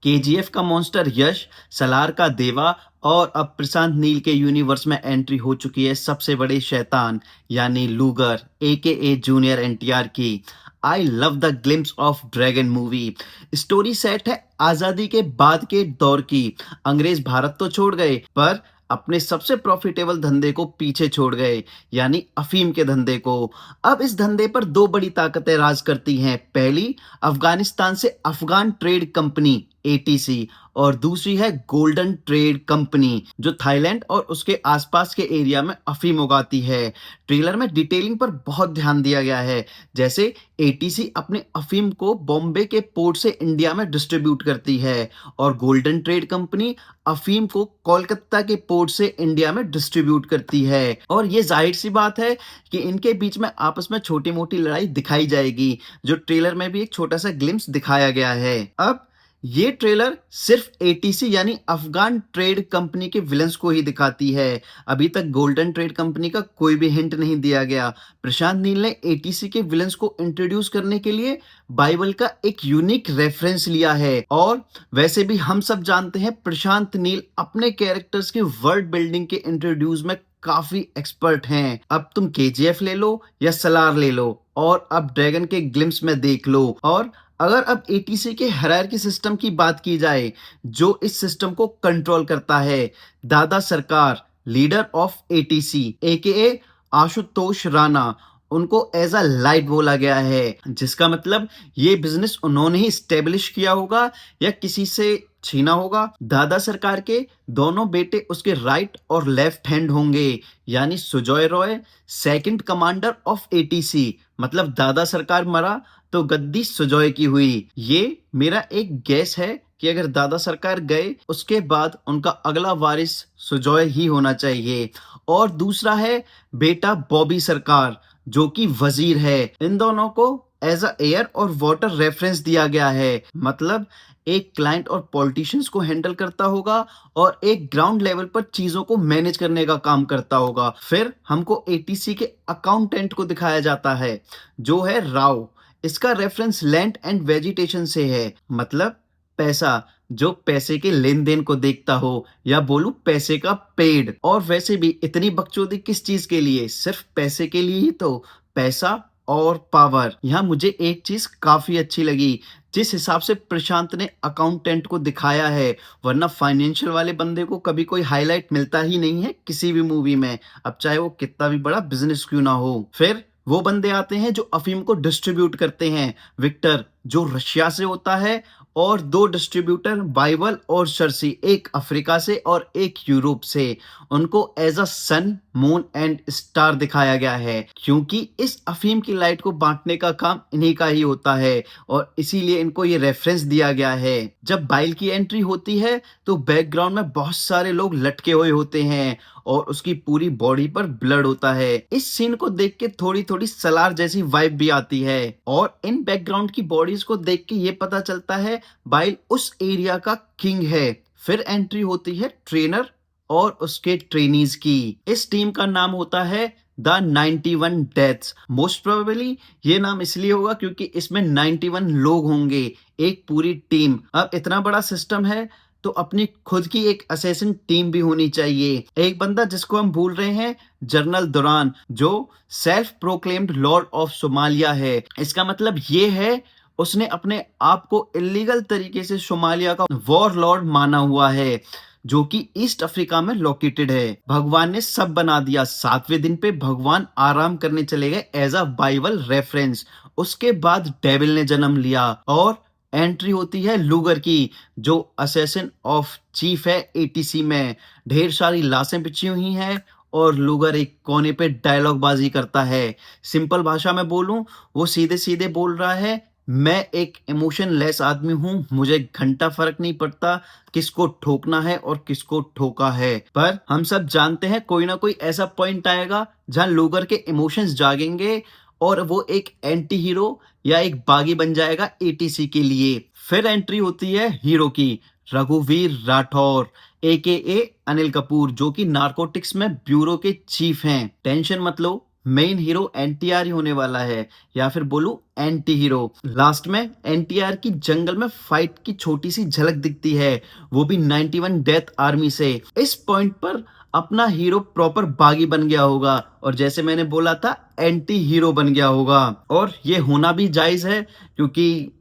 KGF का monster यश, सलार का देवा और अब प्रशांत नील के यूनिवर्स में एंट्री हो चुकी है सबसे बड़े शैतान यानी लूगर ए जूनियर एनटीआर की। I love the glimpse of dragon movie. Story set है आजादी के बाद के दौर की। अंग्रेज भारत तो छोड़ गए पर अपने सबसे प्रॉफिटेबल धंधे को पीछे छोड़ गए, यानी अफीम के धंधे को। अब इस धंधे पर दो बड़ी ताकतें राज करती हैं। पहली, अफगानिस्तान से अफगान ट्रेड कंपनी एटीसी, और दूसरी है गोल्डन ट्रेड कंपनी जो थाईलैंड और उसके आसपास के एरिया में अफीम उगाती है। ट्रेलर में डिटेलिंग पर बहुत ध्यान दिया गया है, जैसे एटीसी अपने अफीम को बॉम्बे के पोर्ट से इंडिया में डिस्ट्रीब्यूट करती है और गोल्डन ट्रेड कंपनी अफीम को कोलकाता के पोर्ट से इंडिया में डिस्ट्रीब्यूट करती है। और ये जाहिर सी बात है कि इनके बीच में आपस में छोटी मोटी लड़ाई दिखाई जाएगी, जो ट्रेलर में भी एक छोटा सा ग्लिम्स दिखाया गया है। अब ये ट्रेलर सिर्फ एटीसी यानी अफगान ट्रेड कंपनी के विलन्स को ही दिखाती है। अभी तक गोल्डन ट्रेड कंपनी का कोई भी हिंट नहीं दिया गया। प्रशांत नील ने एटीसी के विलन्स को इंट्रोड्यूस करने के लिए बाइबल का एक यूनिक रेफरेंस लिया है। और वैसे भी हम सब जानते हैं प्रशांत नील अपने कैरेक्टर्स की वर्ल्ड बिल्डिंग के इंट्रोड्यूस में काफी एक्सपर्ट हैं। अब तुम केजीएफ ले लो या सलार ले लो और अब ड्रैगन के ग्लिम्स में देख लो। और अगर अब एटीसी के हायरार्की सिस्टम की बात की जाए, जो इस सिस्टम को कंट्रोल करता है, दादा सरकार लीडर ऑफ एटीसी एके आशुतोष राणा, उनको एज अ लाइट बोला गया है, जिसका मतलब ये बिजनेस उन्होंने ही स्टेब्लिश किया होगा या किसी से छीना होगा। दादा सरकार के दोनों बेटे उसके राइट और लेफ्ट हैंड होंगे, यानी Sujoy Roy second commander of ATC. मतलब दादा सरकार मरा तो गद्दी सुजॉय की हुई। ये मेरा एक गैस है कि अगर दादा सरकार गए उसके बाद उनका अगला वारिस सुजॉय ही होना चाहिए। और दूसरा है बेटा बॉबी सरकार, जो कि वजीर है। इन दोनों को एज अ एयर और वाटर रेफरेंस दिया गया है। मतलब एक क्लाइंट और पॉलिटिशियंस को हैंडल करता होगा और एक ग्राउंड लेवल पर चीजों को मैनेज करने का काम करता होगा। फिर हमको एटीसी के अकाउंटेंट को दिखाया जाता है, जो है राव। इसका रेफरेंस लैंड एंड वेजिटेशन से है। मतलब पैसा, जो पैसे के लेन देन को देखता हो, या बोलूं पैसे का पेड़। और वैसे भी इतनी बकचोदी किस चीज के लिए? सिर्फ पैसे के लिए ही तो। पैसा और पावर। यहाँ मुझे एक चीज काफी अच्छी लगी, जिस हिसाब से प्रशांत ने अकाउंटेंट को दिखाया है। वरना फाइनेंशियल वाले बंदे को कभी कोई हाईलाइट मिलता ही नहीं है किसी भी मूवी में, अब चाहे वो कितना भी बड़ा बिजनेस क्यों ना हो। फिर वो बंदे आते हैं जो अफीम को डिस्ट्रीब्यूट करते हैं, विक्टर जो रशिया से होता है, और दो डिस्ट्रीब्यूटर बाइबल और शर्सी, एक अफ्रीका से और एक यूरोप से। उनको as a sun moon and star दिखाया गया है, क्योंकि इस अफीम की लाइट को बांटने का काम इन्हीं का ही होता है और इसीलिए इनको ये रेफरेंस दिया गया है। जब बाइल की एंट्री होती है तो बैकग्राउंड में बहुत सारे लोग लटके हुए होते हैं और उसकी पूरी बॉडी पर ब्लड होता है। इस सीन को देख के थोड़ी थोड़ी सलार जैसी वाइब भी आती है और इन बैकग्राउंड की बॉडीज को देख के ये पता चलता है बाइल उस एरिया का किंग है। फिर एंट्री होती है ट्रेनर और उसके ट्रेनीज की। इस टीम का नाम होता है द 91 डेथ्स। मोस्ट प्रोबेबली ये नाम इसलिए होगा क्योंकि इसमें 91 लोग होंगे, एक पूरी टीम। अब इतना बड़ा सिस्टम है तो अपनी खुद की एक असैसिन टीम भी होनी चाहिए। एक बंदा जिसको हम भूल रहे हैं, जनरल दुरान, जो self proclaimed Lord of Somalia है। इसका मतलब ये है उसने अपने आप को इलीगल तरीके से सोमालिया का वॉर लॉर्ड माना हुआ है, जो कि ईस्ट अफ्रीका में लोकेटेड है। भगवान ने सब बना दिया। 7वें दिन पे भगवान आराम करने चले गए एज अ बाइबल रेफरेंस। उसके बाद डेविल ने जन्म लिया और एंट्री होती है लूगर की, जो असैसिन ऑफ चीफ है एटीसी में। ढेर सारी लाशें बिछी हुई हैं और लूगर एक कोने पे डायलॉग बाजी करता है। सिंपल भाषा में बोलूं, वो सीधे सीधे बोल रहा है, मैं एक इमोशन लेस आदमी हूं, मुझे घंटा फर्क नहीं पड़ता किसको ठोकना है और किसको ठोका है। पर हम सब जानते हैं कोई ना कोई ऐसा पॉइंट आएगा जहां लूगर के इमोशंस जागेंगे और वो एक एंटी हीरो या एक बागी बन जाएगा एटीसी के लिए। फिर एंट्री होती है हीरो की, रघुवीर राठौर एके अनिल कपूर, जो कि नारकोटिक्स में ब्यूरो के चीफ हैं। टेंशन मत लो, मेन हीरो एनटीआर ही होने वाला है, या फिर बोलूं एंटी हीरो। लास्ट में एनटीआर की जंगल में फाइट की छोटी सी झलक दिखती है, वो भी 91 डेथ आर्मी से। इस पॉइंट पर अपना हीरो प्रॉपर बागी बन गया होगा, और जैसे मैंने बोला था एंटी हीरो बन गया होगा। और ये होना भी जायज है, क्योंकि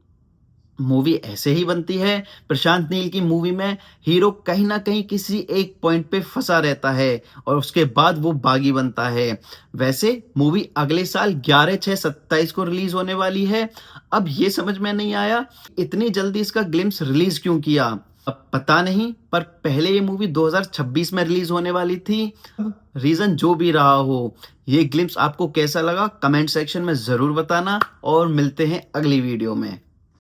मूवी ऐसे ही बनती है। प्रशांत नील की मूवी में हीरो कहीं ना कहीं किसी एक पॉइंट पे फंसा रहता है, और उसके बाद वो बागी बनता है। वैसे मूवी अगले साल 11/6/27 को रिलीज होने वाली है। अब ये समझ में नहीं आया इतनी जल्दी इसका ग्लिम्स रिलीज क्यों किया। अब पता नहीं, पर पहले ये मूवी 2026 में रिलीज होने वाली थी। रीजन जो भी रहा हो, ये ग्लिम्स आपको कैसा लगा कमेंट सेक्शन में जरूर बताना, और मिलते हैं अगली वीडियो में।